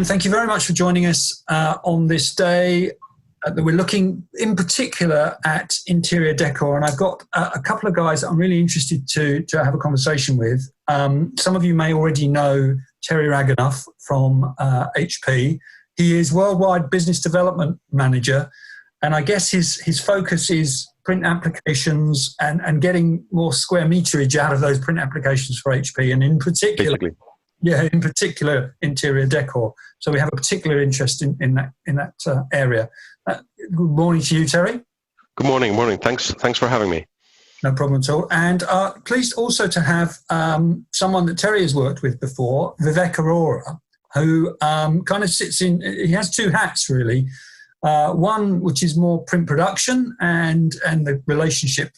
and thank you very much for joining us on this day. That we're looking in particular at interior decor, and I've got a couple of guys that I'm really interested to have a conversation with. Some of you may already know Terry Raganoff from HP. He is Worldwide Business Development Manager, and I guess his focus is print applications and getting more square meterage out of those print applications for HP, and in particular, interior decor. So we have a particular interest in that area. Good morning to you, Terry. Good morning. Thanks for having me. No problem at all. And pleased also to have someone that Terry has worked with before, Vivek Arora, who kind of sits in. He has two hats really. One which is more print production and the relationship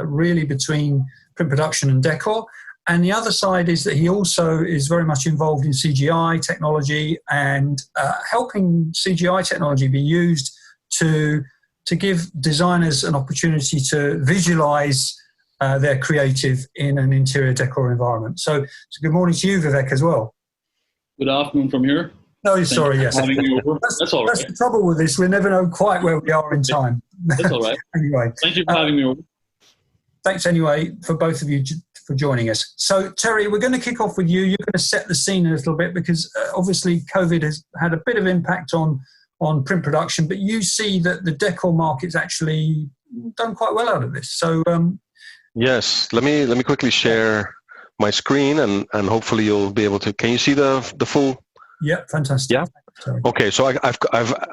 really between print production and decor. And the other side is that he also is very much involved in CGI technology and helping CGI technology be used to give designers an opportunity to visualize their creative in an interior decor environment. So good morning to you, Vivek, as well. Good afternoon from here. No, sorry, yes. Having you over. That's all right. That's the trouble with this. We never know quite where we are in time. That's all right. Anyway. Thank you for having me over. Thanks anyway for both of you for joining us. So Terry, we're going to kick off with you. You're going to set the scene a little bit because obviously COVID has had a bit of impact on print production, but you see that the decor market's actually done quite well out of this. So yes, let me quickly share my screen and hopefully you'll be able to. Can you see the full? Yeah, fantastic. Yeah. Sorry. Okay, so I've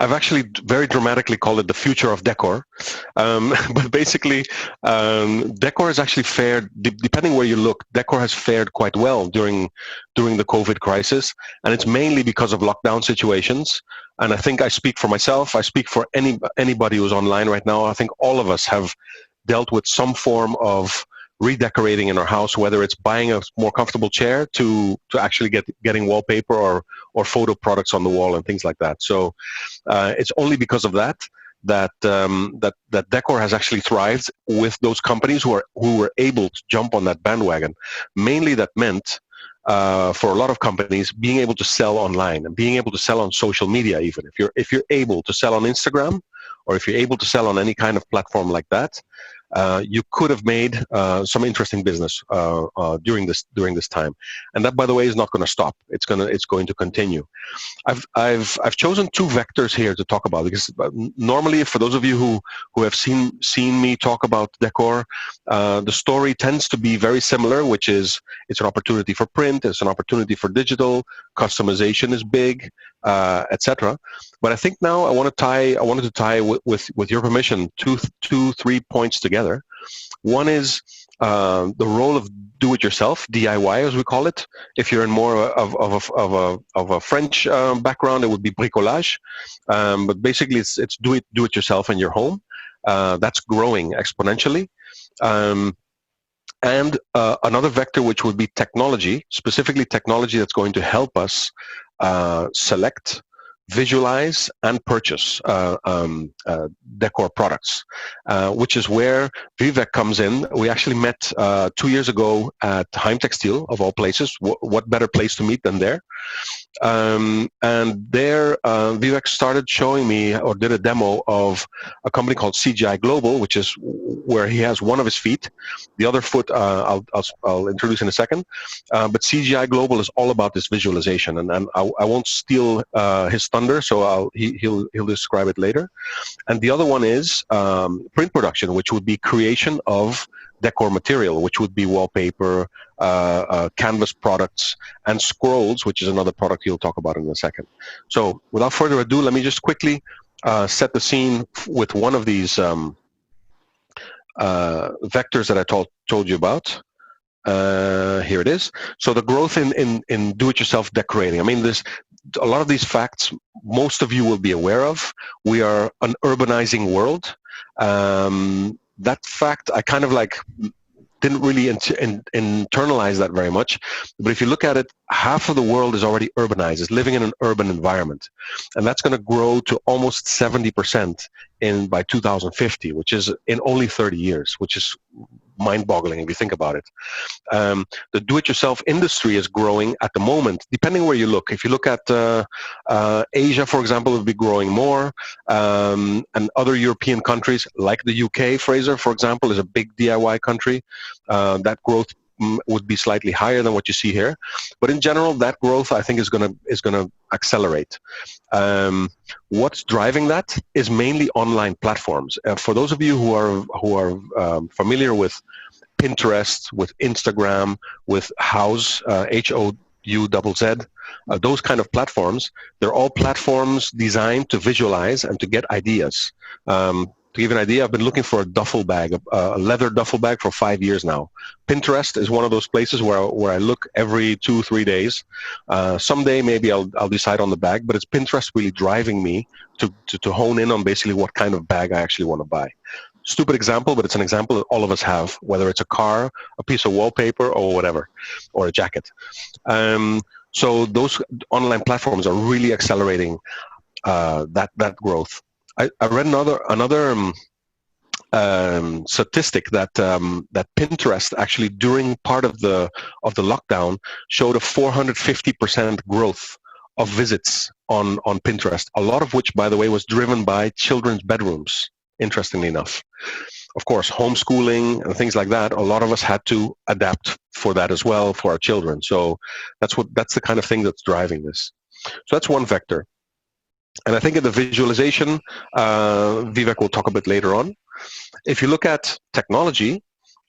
actually very dramatically called it the future of decor, but basically, decor has actually fared. Depending where you look, decor has fared quite well during the COVID crisis, and it's mainly because of lockdown situations. And I think I speak for myself. I speak for anybody who's online right now. I think all of us have dealt with some form of redecorating in our house, whether it's buying a more comfortable chair to actually getting wallpaper or photo products on the wall and things like that. So it's only because of that decor has actually thrived with those companies who were able to jump on that bandwagon. Mainly that meant for a lot of companies being able to sell online and being able to sell on social media. Even if you're able to sell on Instagram or if you're able to sell on any kind of platform like that, you could have made some interesting business during this time, and that, by the way, is not going to stop. It's going to continue. I've chosen two vectors here to talk about because normally, for those of you who have seen me talk about decor, the story tends to be very similar, which is it's an opportunity for print, it's an opportunity for digital, customization is big, etc. But I think now I wanted to tie with your permission three points together. One is the role of do-it-yourself, DIY as we call it. If you're in more of a French background, it would be bricolage. But basically, it's do it yourself in your home. That's growing exponentially. And another vector, which would be technology, specifically technology that's going to help us select, visualize, and purchase decor products, which is where Vivek comes in. We actually met 2 years ago at Heim Textile, of all places. What better place to meet than there? And there, Vivek started showing me, or did a demo of a company called CGI Global, which is where he has one of his feet. The other foot I'll introduce in a second. But CGI Global is all about this visualization, and I won't steal his thunder, so he'll describe it later. And the other one is print production, which would be creation of decor material, which would be wallpaper, canvas products, and scrolls, which is another product he'll talk about in a second. So without further ado, let me just quickly set the scene with one of these vectors that I told you about. Here it is. So the growth in do-it-yourself decorating. I mean, a lot of these facts, most of you will be aware of. We are an urbanizing world. That fact, I kind of didn't really internalize that very much. But if you look at it, half of the world is already urbanized, is living in an urban environment. And that's going to grow to almost 70% by 2050, which is in only 30 years, which is mind-boggling if you think about it. The do-it-yourself industry is growing at the moment, depending where you look. If you look at Asia, for example, it would be growing more, and other European countries like the UK, Fraser, for example, is a big DIY country. That growth would be slightly higher than what you see here, but in general, that growth I think is going to accelerate. What's driving that is mainly online platforms. For those of you who are familiar with Pinterest, with Instagram, with Houzz, HOUZZ, those kind of platforms, they're all platforms designed to visualize and to get ideas. To give you an idea, I've been looking for a duffel bag, a leather duffel bag for 5 years now. Pinterest is one of those places where I look every 2-3 days. Someday maybe I'll decide on the bag, but it's Pinterest really driving me to hone in on basically what kind of bag I actually want to buy. Stupid example, but it's an example that all of us have, whether it's a car, a piece of wallpaper, or whatever, or a jacket. So those online platforms are really accelerating that growth. I read another statistic that that Pinterest actually during part of the lockdown showed a 450% growth of visits on Pinterest. A lot of which, by the way, was driven by children's bedrooms. Interestingly enough, of course, homeschooling and things like that. A lot of us had to adapt for that as well for our children. So that's the kind of thing that's driving this. So that's one vector. And I think in the visualization, Vivek will talk a bit later on. If you look at technology,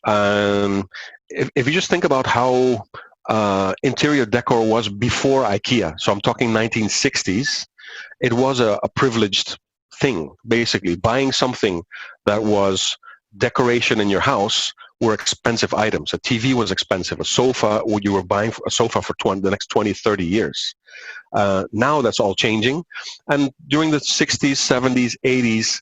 if you just think about how interior decor was before IKEA, so I'm talking 1960s, it was a privileged thing. Basically, buying something that was decoration in your house were expensive items. A TV was expensive. A sofa, you were buying a sofa for the next 20, 30 years. Now that's all changing, and during the 60s, 70s, 80s,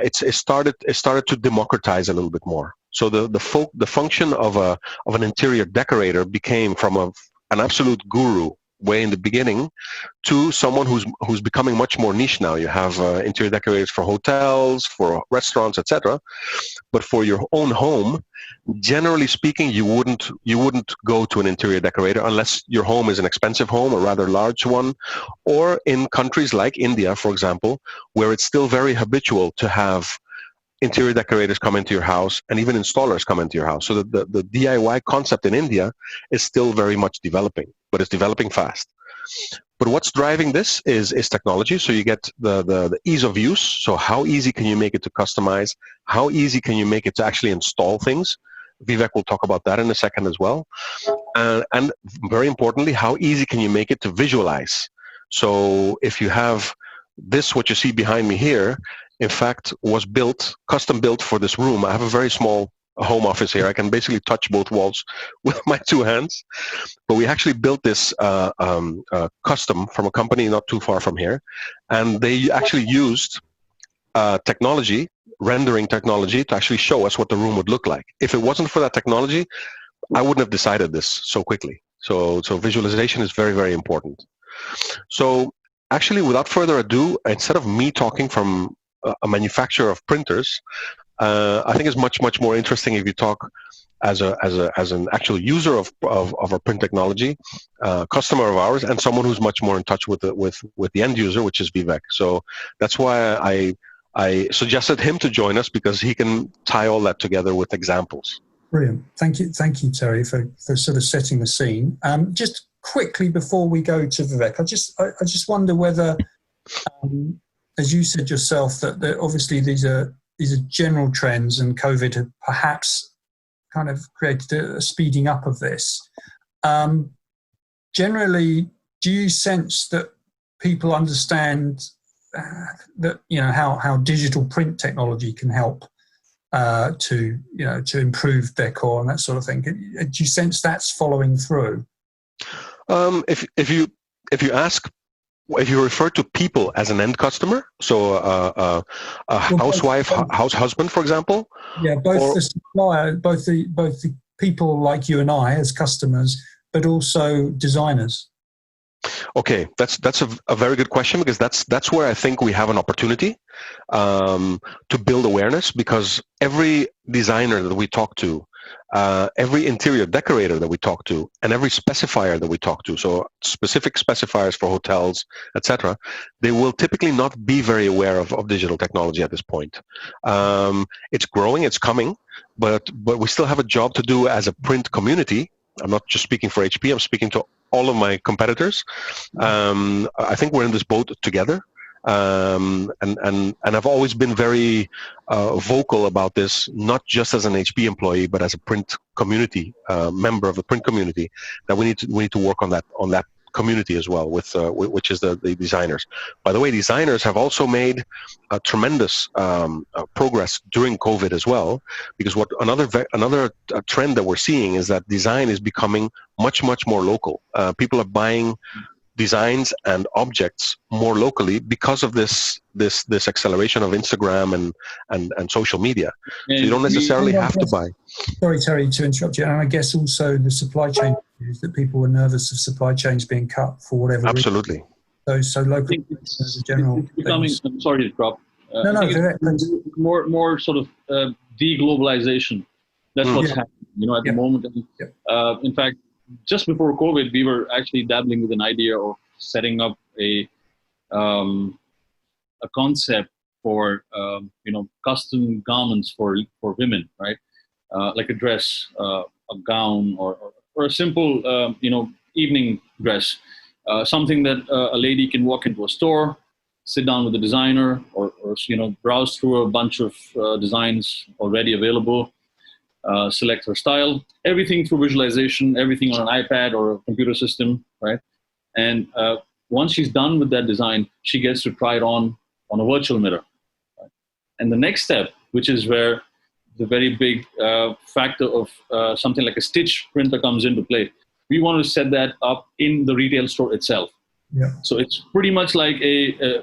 it started to democratize a little bit more. So the function of an interior decorator became from an absolute guru way in the beginning to someone who's becoming much more niche now. You have interior decorators for hotels, for restaurants, etc. But for your own home, generally speaking, you wouldn't go to an interior decorator unless your home is an expensive home, a rather large one, or in countries like India, for example, where it's still very habitual to have interior decorators come into your house and even installers come into your house. So the DIY concept in India is still very much developing, but it's developing fast. But what's driving this is technology. So you get the ease of use. So how easy can you make it to customize? How easy can you make it to actually install things? Vivek will talk about that in a second as well. And very importantly, how easy can you make it to visualize? So if you have this, what you see behind me here, in fact, was custom built for this room. I have a very small home office here. I can basically touch both walls with my two hands. But we actually built this custom from a company not too far from here. And they actually used technology, rendering technology, to actually show us what the room would look like. If it wasn't for that technology, I wouldn't have decided this so quickly. So visualization is very, very important. So actually, without further ado, instead of me talking from a manufacturer of printers, I think it's much more interesting if you talk as an actual user of our print technology, customer of ours, and someone who's much more in touch with the end user, which is Vivek. So that's why I suggested him to join us, because he can tie all that together with examples. Brilliant. Thank you, Terry, for sort of setting the scene. Just quickly before we go to Vivek, I just wonder whether, as you said yourself, that obviously these are general trends, and COVID had perhaps kind of created a speeding up of this. Generally, do you sense that people understand that how digital print technology can help to improve decor and that sort of thing? Do you sense that's following through? If you ask, if you refer to people as an end customer, so a housewife, house husband, for example. Yeah, both the supplier, both the people like you and I as customers, but also designers. Okay, that's a very good question, because that's where I think we have an opportunity to build awareness, because every designer that we talk to every interior decorator that we talk to and every specifier that we talk to, so specific specifiers for hotels, etc., they will typically not be very aware of digital technology at this point. It's growing, it's coming, but we still have a job to do as a print community. I'm not just speaking for HP, I'm speaking to all of my competitors. I think we're in this boat together. And I've always been very vocal about this, not just as an HP employee, but as a print community member of the print community, that we need to work on that community as well, with which is the designers. By the way, designers have also made tremendous progress during COVID as well, because what another trend that we're seeing is that design is becoming much more local. People are buying designs and objects more locally because of this acceleration of Instagram and social media. So you don't necessarily have to buy. Sorry, Terry, to interrupt you. And I guess also the supply chain issues, that people were nervous of supply chains being cut for whatever reason. Absolutely. So local as a general. It's becoming. I'm sorry to interrupt. It's more sort of de-globalization. That's what's happening, at the moment. And, in fact, just before COVID, we were actually dabbling with an idea of setting up a concept for custom garments for women, right? Like a dress, a gown, or a simple evening dress, something that a lady can walk into a store, sit down with the designer, or browse through a bunch of designs already available. Select her style, everything through visualization, everything on an iPad or a computer system, right? And once she's done with that design, she gets to try it on a virtual mirror. Right? And the next step, which is where the very big factor of something like a stitch printer comes into play, we want to set that up in the retail store itself. Yeah. So it's pretty much like a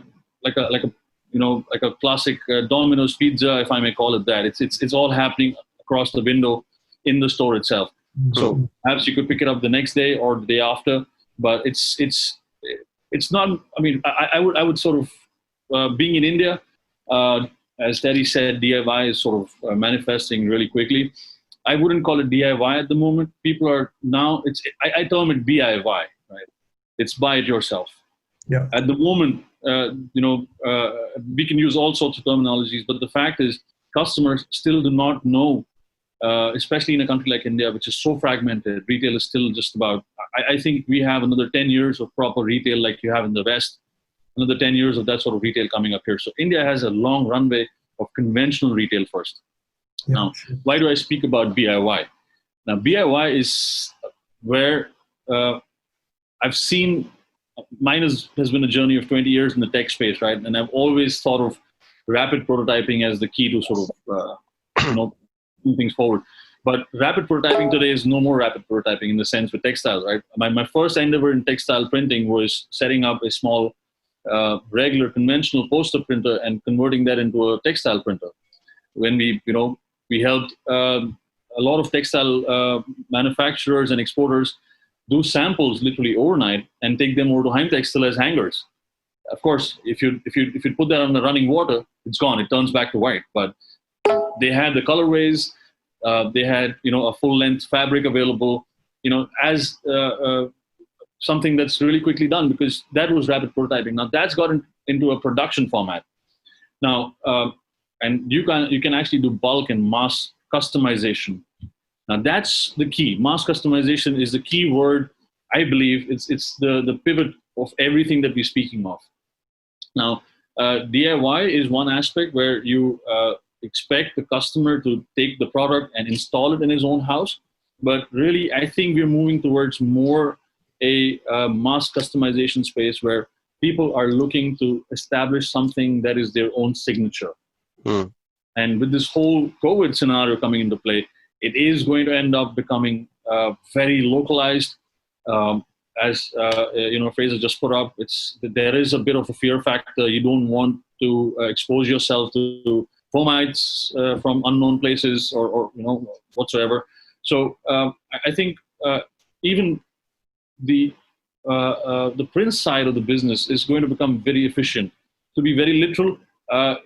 classic Domino's pizza, if I may call it that. It's all happening across the window in the store itself. Mm-hmm. So perhaps you could pick it up the next day or the day after, but it's not. I mean, I would sort of being in India, as Terry said, DIY is sort of manifesting really quickly. I wouldn't call it DIY at the moment. People are now. I term it BIY, right? It's buy it yourself. Yeah. At the moment, we can use all sorts of terminologies, but the fact is, customers still do not know. Especially in a country like India, which is so fragmented, retail is still just about, I think we have another 10 years of proper retail like you have in the West, another 10 years of that sort of retail coming up here. So India has a long runway of conventional retail first. Yeah, now, sure. Why do I speak about BIY? Now, BIY is where I've seen, mine has been a journey of 20 years in the tech space, right? And I've always thought of rapid prototyping as the key to sort of, things forward. But rapid prototyping today is no more rapid prototyping in the sense with textiles, right? My first endeavor in textile printing was setting up a small, regular, conventional poster printer and converting that into a textile printer. When we helped a lot of textile manufacturers and exporters do samples literally overnight and take them over to Heimtextil as hangers. Of course, if you put that on the running water, it's gone. It turns back to white. But they had the colorways, they had a full length fabric available, as something that's really quickly done, because that was rapid prototyping. Now that's gotten into a production format. Now, and you can actually do bulk and mass customization. Now that's the key. Mass customization is the key word. I believe it's the pivot of everything that we're speaking of. Now, DIY is one aspect where you expect the customer to take the product and install it in his own house. But really, I think we're moving towards more a mass customization space where people are looking to establish something that is their own signature. Mm. And with this whole COVID scenario coming into play, it is going to end up becoming very localized. As Fraser just put up, there is a bit of a fear factor. You don't want to expose yourself to fomites from unknown places or whatsoever. So I think even the print side of the business is going to become very efficient. To be very literal,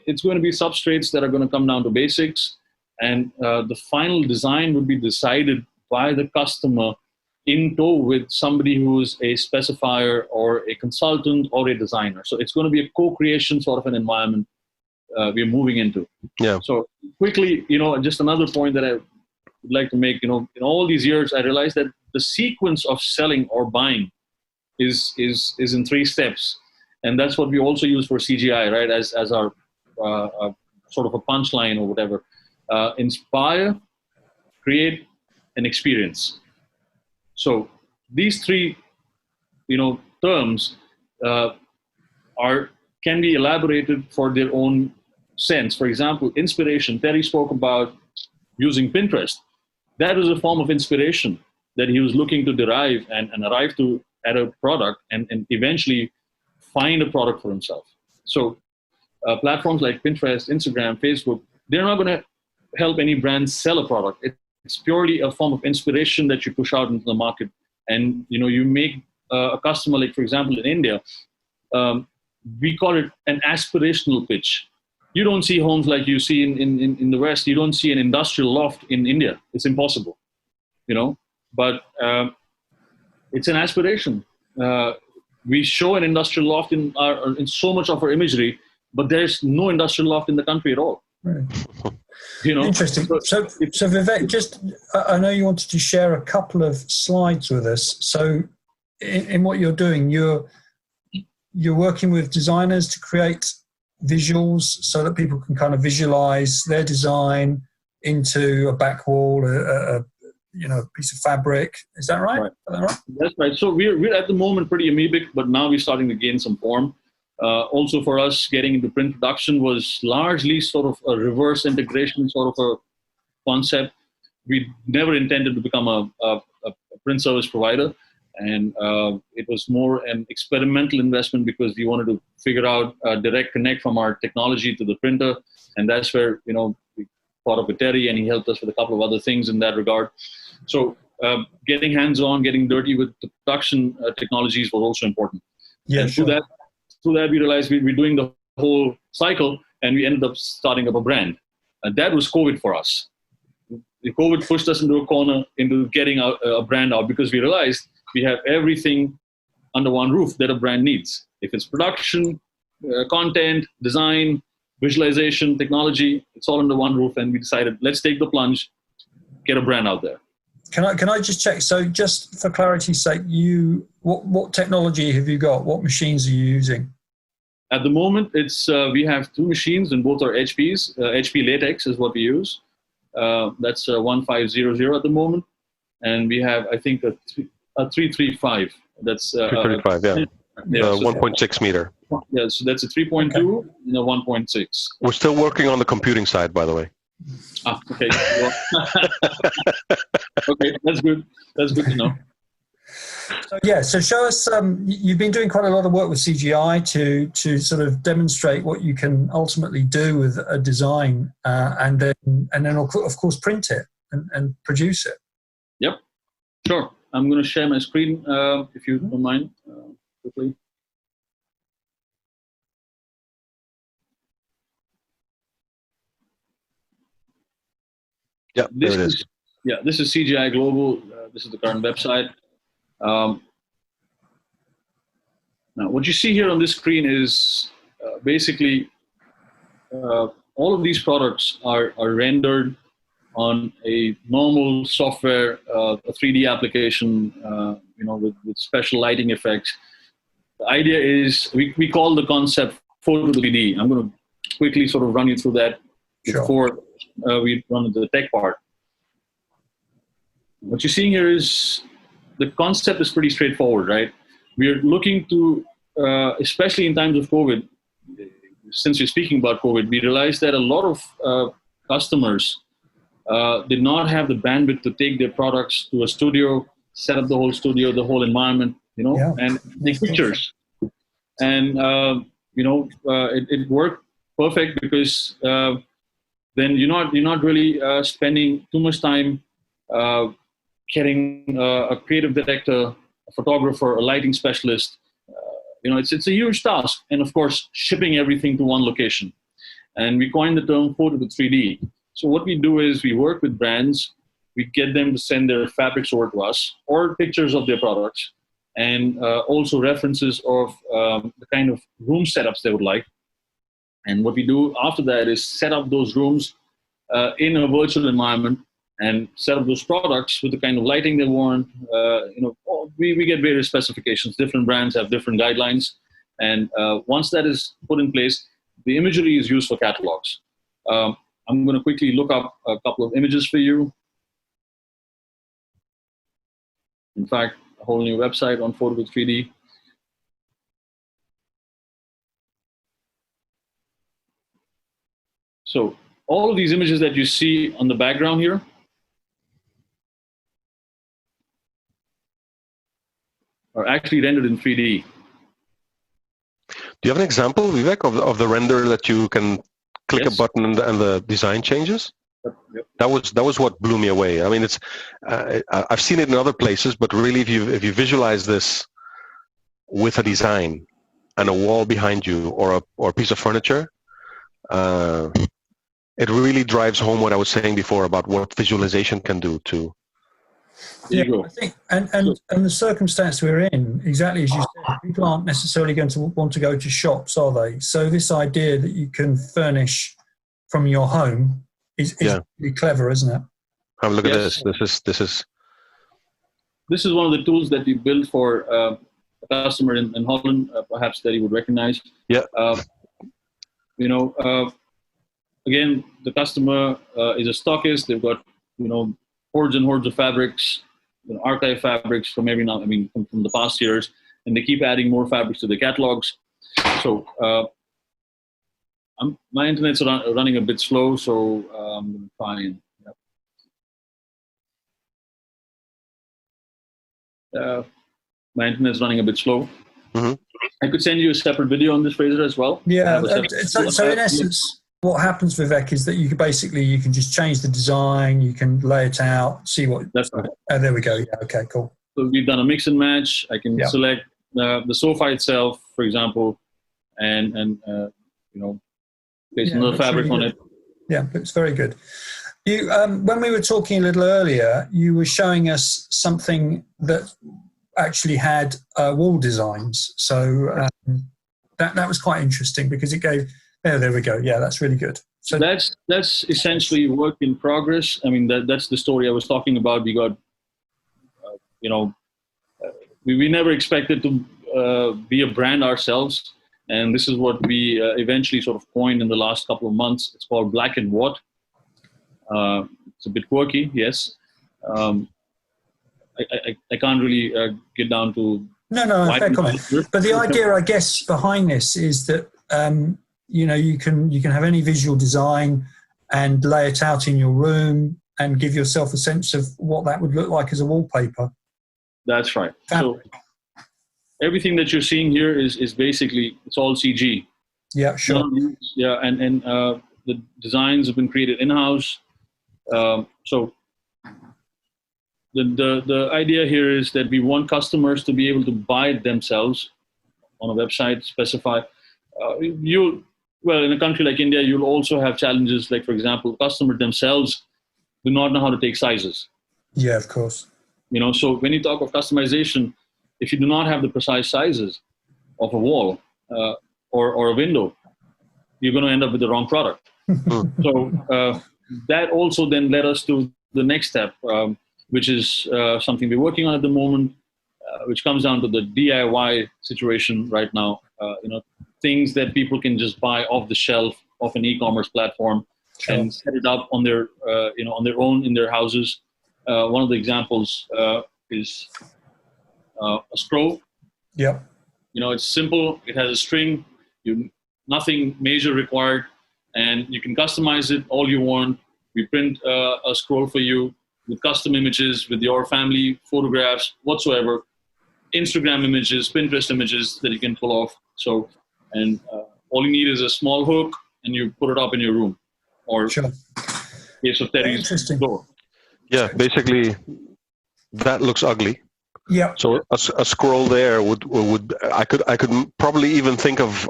it's going to be substrates that are going to come down to basics, and the final design would be decided by the customer in tow with somebody who's a specifier or a consultant or a designer. So it's going to be a co-creation sort of an environment we're moving into. Yeah. So quickly, just another point that I would like to make, in all these years, I realized that the sequence of selling or buying is in 3 steps. And that's what we also use for CGI, right? As our sort of a punchline or whatever. Inspire, create, and experience. So these 3, terms can be elaborated for their own sense. For example, inspiration. Terry spoke about using Pinterest. That is a form of inspiration that he was looking to derive and arrive to at a product and eventually find a product for himself. So platforms like Pinterest, Instagram, Facebook, they're not going to help any brand sell a product. It's purely a form of inspiration that you push out into the market. And, you make a customer, like, for example, in India, we call it an aspirational pitch. You don't see homes like you see in the West. You don't see an industrial loft in India. It's impossible, but it's an aspiration. We show an industrial loft in so much of our imagery, but there's no industrial loft in the country at all. Right. Interesting. So Vivek, I know you wanted to share a couple of slides with us. So in what you're doing, you're working with designers to create visuals so that people can kind of visualize their design into a back wall, a piece of fabric. Is that right? Right. Is that right? That's right. So we're at the moment pretty amoebic, but now we're starting to gain some form. Also for us, getting into print production was largely sort of a reverse integration sort of a concept. We never intended to become a print service provider. And it was more an experimental investment because we wanted to figure out a direct connect from our technology to the printer. And that's where, we thought of with Terry, and he helped us with a couple of other things in that regard. So getting hands-on, getting dirty with the production technologies was also important. Yeah, and sure. through that, we realized we're doing the whole cycle, and we ended up starting up a brand. And that was COVID for us. The COVID pushed us into a corner, into getting a brand out, because we realized we have everything under one roof that a brand needs. If it's production, content, design, visualization, technology, it's all under one roof. And we decided, let's take the plunge, get a brand out there. Can I just check? So just for clarity's sake, what technology have you got? What machines are you using? At the moment, we have 2 machines, and both are HPs. HP Latex is what we use. That's 1500 at the moment. And we have, I think, a 335. That's 335, yeah. Yeah, so 1.6 meter. Yeah, so that's a 3.2 and a 1.6. We're still working on the computing side, by the way. Okay. Well, okay, that's good. That's good to know. So show us. You've been doing quite a lot of work with CGI to sort of demonstrate what you can ultimately do with a design, and then of course print it and produce it. Yep, sure. I'm going to share my screen if you don't mind, quickly. Yeah, there it is. This is CGI Global. This is the current website. Now, what you see here on this screen is basically all of these products are rendered on a normal software, a 3D application, with special lighting effects. The idea is we call the concept photo 3D. I'm going to quickly sort of run you through that before we run into the tech part. What you're seeing here is the concept is pretty straightforward, right? We're looking to, especially in times of COVID, since you're speaking about COVID, we realized that a lot of customers did not have the bandwidth to take their products to a studio, set up the whole studio, the whole environment, and take pictures. And, it worked perfect because then you're not really spending too much time getting a creative director, a photographer, a lighting specialist. It's a huge task. And of course, shipping everything to one location. And we coined the term photo to 3D. So what we do is we work with brands, we get them to send their fabrics over to us or pictures of their products, and also references of the kind of room setups they would like. And what we do after that is set up those rooms in a virtual environment and set up those products with the kind of lighting they want. We get various specifications. Different brands have different guidelines. And once that is put in place, the imagery is used for catalogs. I'm going to quickly look up a couple of images for you. In fact, a whole new website on Photo with 3D. So all of these images that you see on the background here are actually rendered in 3D. Do you have an example, Vivek, of the render that you can click Yes. a button and the design changes? Yep. That was what blew me away. I mean, it's I've seen it in other places, but really, if you visualize this with a design and a wall behind you or a piece of furniture, it really drives home what I was saying before about what visualization can do to. There you go. I think, and the circumstance we're in, exactly as you said, people aren't necessarily going to want to go to shops, are they? So this idea that you can furnish from your home is really clever, isn't it? Have a look Yes. at this. This is one of the tools that we built for a customer in Holland, perhaps that you would recognize. Yeah. Again, the customer is a stockist. They've got hordes and hordes of fabrics, archive fabrics from from the past years, and they keep adding more fabrics to the catalogs. So my internet's running a bit slow, so I'm going to try and. My internet's running a bit slow. Mm-hmm. I could send you a separate video on this, Fraser, as well. Yeah. So in essence, what happens, Vivek, is that you can just change the design, you can lay it out, see what. That's right. There we go. Yeah. Okay. Cool. So we've done a mix and match. I can select the sofa itself, for example, and place another fabric really on it. Yeah, it's very good. You, when we were talking a little earlier, you were showing us something that actually had wall designs. So that was quite interesting because it gave. There we go. Yeah, that's really good. So that's essentially work in progress. I mean, that's the story I was talking about. We got, we never expected to be a brand ourselves, and this is what we eventually sort of coined in the last couple of months. It's called Black and What. It's a bit quirky, yes. I can't really get down to fair comment. But the idea, I guess, behind this is that you can have any visual design and lay it out in your room and give yourself a sense of what that would look like as a wallpaper. That's right. So everything that you're seeing here is basically, it's all CG. Yeah, sure. And the designs have been created in-house. So the idea here is that we want customers to be able to buy it themselves on a website, specify. In a country like India, you'll also have challenges like, for example, customers themselves do not know how to take sizes. Yeah, of course. So when you talk of customization, if you do not have the precise sizes of a wall or a window, you're going to end up with the wrong product. So that also then led us to the next step, which is something we're working on at the moment, which comes down to the DIY situation right now. Things that people can just buy off the shelf of an e-commerce platform and set it up on their, on their own in their houses. One of the examples is a scroll. Yeah. It's simple. It has a string. Nothing major required, and you can customize it all you want. We print a scroll for you with custom images, with your family photographs, whatsoever. Instagram images, Pinterest images that you can pull off. So, and all you need is a small hook, and you put it up in your room, or case of Terry's door. Yeah, basically, that looks ugly. Yeah. So a scroll there would I could probably even think of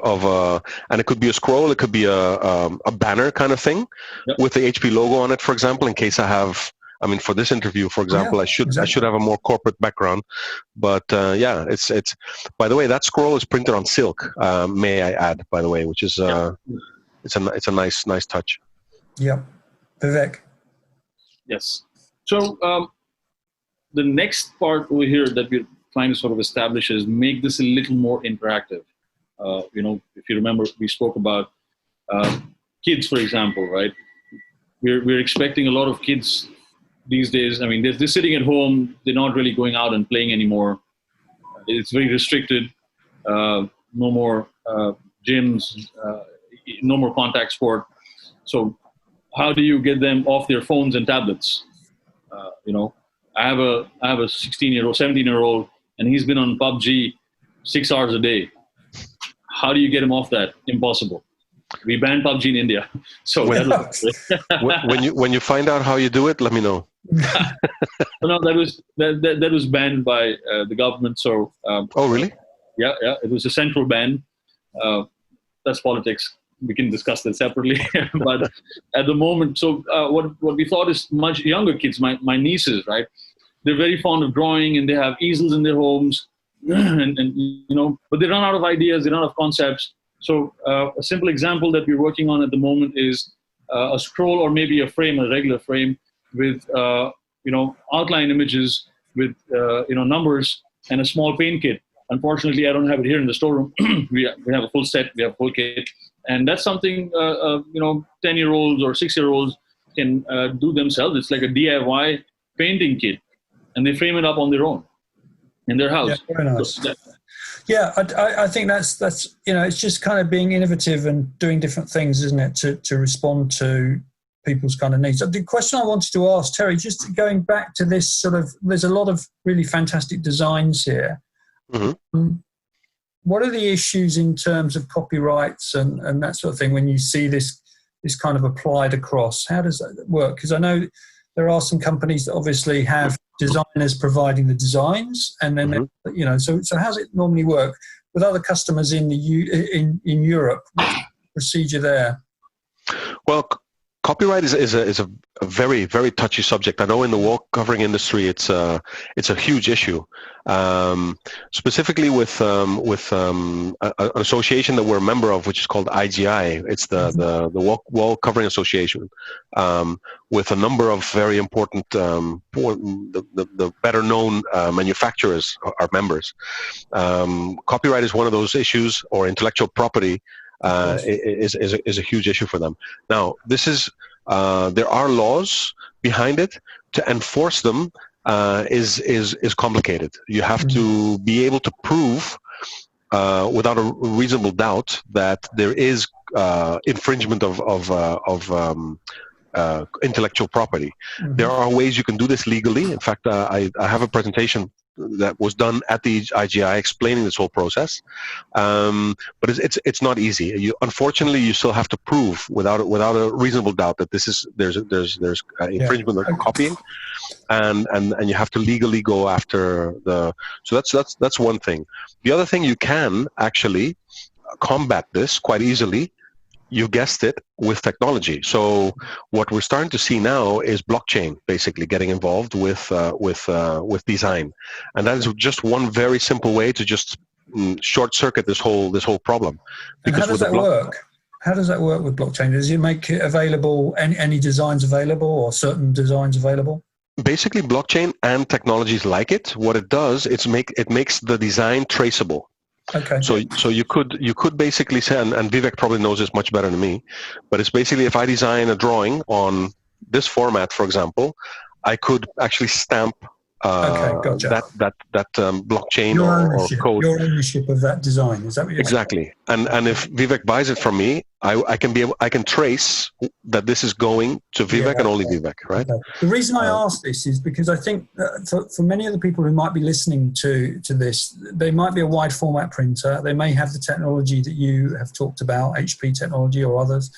and it could be a scroll, it could be a banner kind of thing Yep. with the HP logo on it, for example, in case I mean, for this interview, for example, Yeah, I should have a more corporate background, but yeah, it's. By the way, that scroll is printed on silk. May I add, by the way, which is it's a nice touch. Yeah. Vivek. Yes. So the next part over here that we're trying to sort of establish is make this a little more interactive. If you remember, we spoke about kids, for example, right? We're expecting a lot of kids these days. I mean, they're sitting at home. They're not really going out and playing anymore. It's very restricted. No more gyms. No more contact sport. So how do you get them off their phones and tablets? I have a 16-year-old, 17-year-old, and he's been on PUBG 6 hours a day. How do you get him off that? Impossible. We banned PUBG in India. So when you find out how you do it, let me know. No, that was banned by the government. So oh, really? Yeah, it was a central ban. That's politics. We can discuss that separately. But at the moment, so what we thought is much younger kids, my nieces, right? They're very fond of drawing, and they have easels in their homes, and but they run out of ideas, they run out of concepts. So a simple example that we're working on at the moment is a scroll or maybe a frame, a regular frame with outline images with numbers and a small paint kit. Unfortunately, I don't have it here in the storeroom. we have a full set, we have a full kit, and that's something 10-year-olds or 6-year-olds can do themselves. It's like a DIY painting kit, and they frame it up on their own in their house. Yeah, very nice. Yeah, I think that's it's just kind of being innovative and doing different things, isn't it, to respond to people's kind of needs. The question I wanted to ask, Terry, just going back to this sort of, there's a lot of really fantastic designs here. Mm-hmm. What are the issues in terms of copyrights and that sort of thing when you see this kind of applied across? How does that work? Because I know there are some companies that obviously have designers providing the designs, and then so how's it normally work with other customers in in Europe? What's the procedure there? Well, copyright is a very, very touchy subject. I know in the wall covering industry, it's a huge issue. Specifically with an association that we're a member of, which is called IGI. It's the wall covering association, with a number of very important, the better known manufacturers are members. Copyright is one of those issues, or intellectual property. Is a huge issue for them. Now, this is there are laws behind it. To enforce them is complicated. You have to be able to prove without a reasonable doubt that there is infringement of intellectual property. Mm-hmm. There are ways you can do this legally. In fact, I have a presentation that was done at the IGI explaining this whole process, but it's not easy. Unfortunately, you still have to prove without a reasonable doubt that there's infringement or copying, and you have to legally go after the. So that's one thing. The other thing, you can actually combat this quite easily. You guessed it, with technology. So what we're starting to see now is blockchain basically getting involved with design, and that is just one very simple way to just short circuit this whole problem. Because and how does that work? How does that work with blockchain? Does it make it available, any designs available, or certain designs available? Basically, blockchain and technologies like it, what it does, it makes the design traceable. Okay. So you could basically say, and Vivek probably knows this much better than me, but it's basically, if I design a drawing on this format, for example, I could actually stamp gotcha. that blockchain or code. Your ownership of that design, is that what you're exactly saying? And if Vivek buys it from me, I can trace that this is going to Vivek and only Vivek, right? Okay. The reason I ask this is because I think for many of the people who might be listening to this, they might be a wide format printer. They may have the technology that you have talked about, HP technology or others.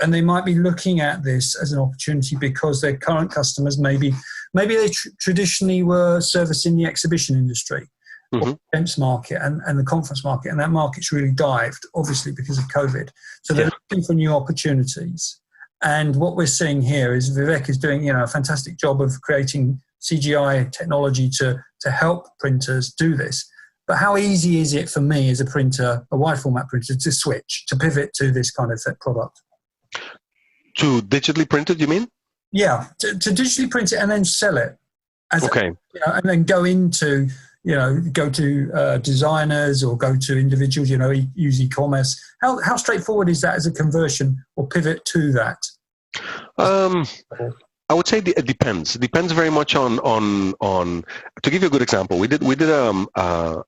and they might be looking at this as an opportunity because their current customers maybe they traditionally were servicing the exhibition industry, events market and the conference market, and that market's really dived, obviously because of COVID. So they're looking for new opportunities. And what we're seeing here is Vivek is doing, a fantastic job of creating CGI technology to help printers do this. But how easy is it for me as a printer, a wide format printer, to switch, to pivot to this kind of product? To digitally print it, you mean? Yeah, to digitally print it and then sell it. Okay. And then go into, go to designers or go to individuals, use e-commerce. How straightforward is that as a conversion or pivot to that? I would say it depends. It depends very much on. To give you a good example, we did a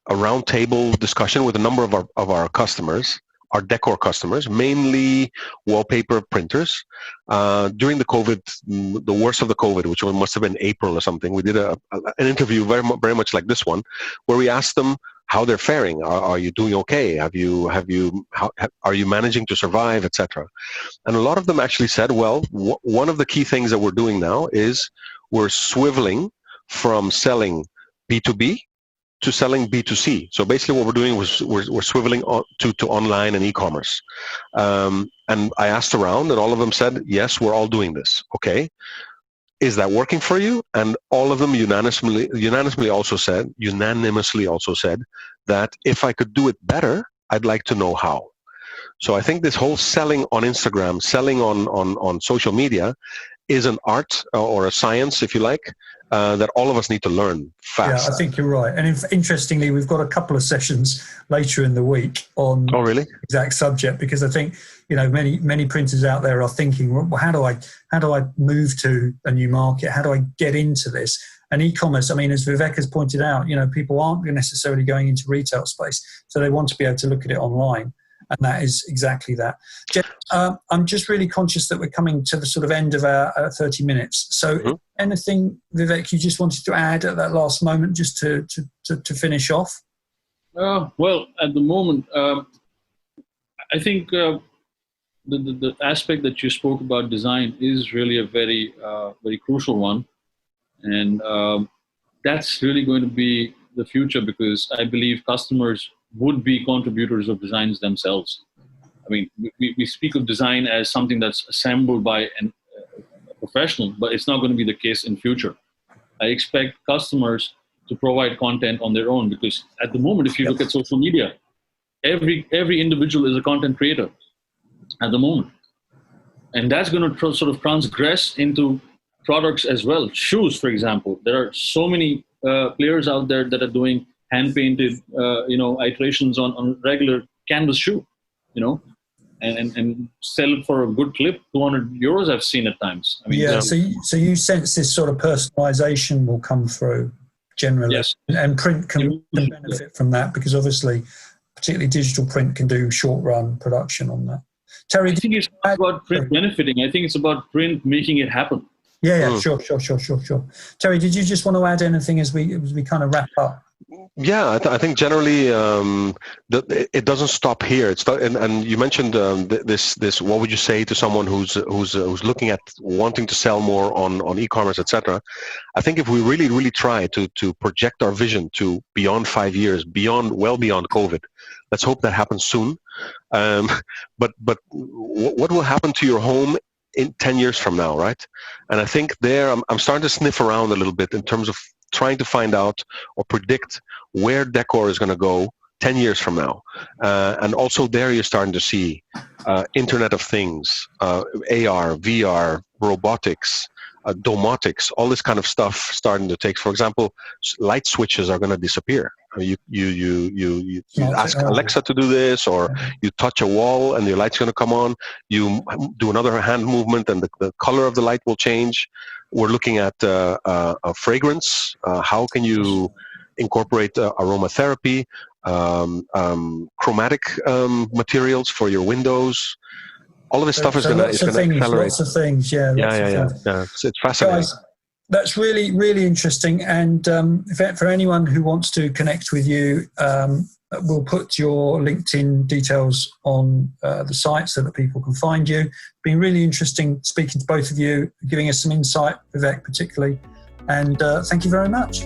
roundtable discussion with a number of our customers, our decor customers, mainly wallpaper printers. During the COVID, the worst of the COVID, which must have been April or something, we did an interview very much like this one, where we asked them how they're faring. Are you doing okay? Are you managing to survive, etc. And a lot of them actually said, well, one of the key things that we're doing now is we're swiveling from selling B2B to selling B2C. So basically what we're doing was we're swiveling to online and e-commerce. And I asked around and all of them said, yes, we're all doing this. Okay. Is that working for you? And all of them unanimously also said that if I could do it better, I'd like to know how. So I think this whole selling on Instagram, selling on social media is an art or a science, if you like, that all of us need to learn fast. Yeah, I think you're right. And interestingly, we've got a couple of sessions later in the week on the exact subject, because I think, many printers out there are thinking, well, how do I move to a new market? How do I get into this? And e-commerce, as Vivek has pointed out, people aren't necessarily going into retail space, so they want to be able to look at it online. And that is exactly that. Jeff, I'm just really conscious that we're coming to the sort of end of our 30 minutes. So anything, Vivek, you just wanted to add at that last moment just to finish off? Well, at the moment, I think the aspect that you spoke about design is really a very, very crucial one. And that's really going to be the future, because I believe customers would be contributors of designs themselves. We speak of design as something that's assembled by a professional, but it's not going to be the case in future. I expect customers to provide content on their own, because at the moment, if you look at social media, every individual is a content creator at the moment. And that's going to sort of transgress into products as well. Shoes, for example. There are so many players out there that are doing hand-painted, iterations on regular canvas shoe, and sell it for a good clip, 200 euros I've seen at times. So you sense this sort of personalization will come through generally. Yes. And print can benefit from that, because obviously, particularly digital print can do short-run production on that. Terry, I think it's not about print benefiting. I think it's about print making it happen. Yeah, sure. Terry, did you just want to add anything as we kind of wrap up? Yeah, I think generally it doesn't stop here. And you mentioned this. What would you say to someone who's looking at wanting to sell more on e-commerce, etc.? I think if we really try to project our vision to beyond 5 years, well beyond COVID, let's hope that happens soon. But what will happen to your home in 10 years from now, right? And I think I'm starting to sniff around a little bit in terms of trying to find out or predict where decor is going to go 10 years from now. And also there you're starting to see Internet of Things, AR, VR, robotics, domotics, all this kind of stuff starting to take. For example, light switches are going to disappear. You ask Alexa to do this, or you touch a wall and your light's going to come on. You do another hand movement and the color of the light will change. We're looking at a fragrance. How can you incorporate aromatherapy, chromatic materials for your windows? All of this stuff is going to accelerate. Lots of things, yeah. It's fascinating. Guys, that's really, really interesting. And for anyone who wants to connect with you, We'll put your LinkedIn details on the site so that people can find you. It's been really interesting speaking to both of you, giving us some insight, Vivek particularly, and thank you very much.